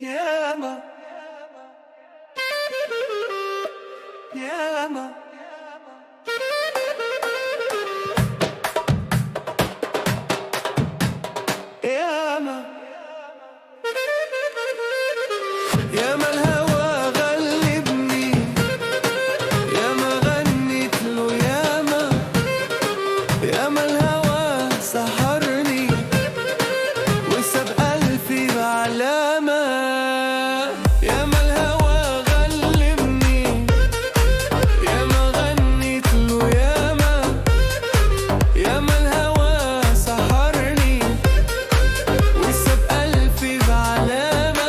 ياما ياما ياما ياما الهوى غلبني، ياما غنيت له، ياما الهوى سحرني وساب ألفي بعلامة. ياما الهوى غلبني، ياما غنيت له، ياما الهوى سحرني وساب ألفي بعلامة.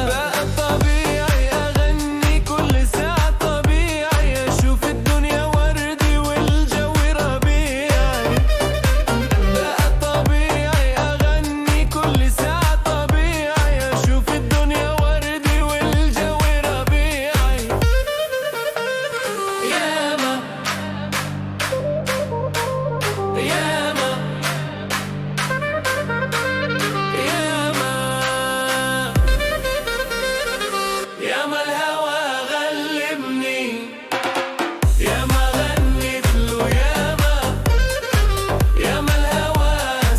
بقى طبيعي أغني كل ساعة، طبيعي أشوف الدنيا وردي والجو ربيعي. بقى طبيعي أغني كل ساعة، طبيعي أشوف الدنيا وردي والجو ربيعي. ياما ياما ياما الهوى غلبني، ياما غنيت له، ياما الهوى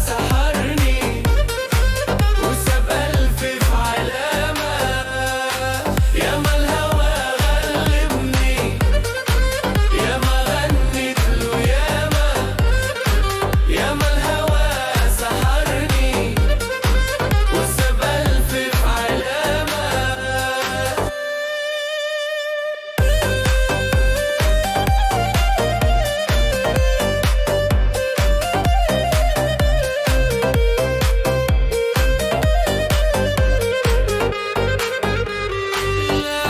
سحرني وساب ألفي في علامة. ياما الهوى غلبني، ياما غنيت له، ياما الهوى سحرني وساب ألفي في علامة. لا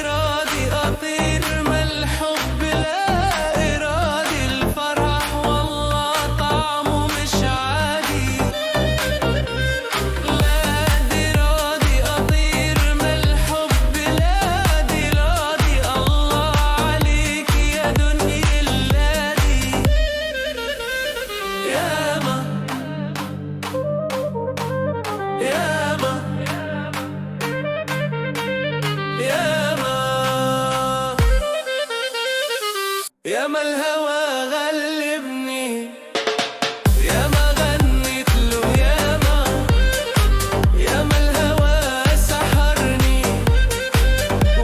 إرادي أطير ما الحب، لا إرادي الفرح والله طعمه مش عادي. لا إرادي أطير ما الحب، لا إرادي الله عليك يا دنيا اللادي. ياما ياما ياما الهوى غلبني، ياما غنيت له، ياما الهوى سحرني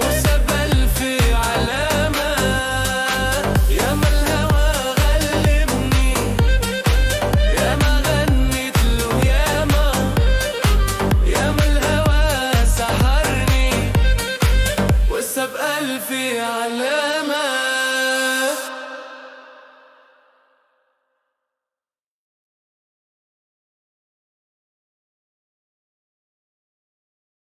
وساب ألفي علامة. ياما الهوى غلبني، ياما غنيت له، ياما الهوى سحرني وساب ألفي علامة.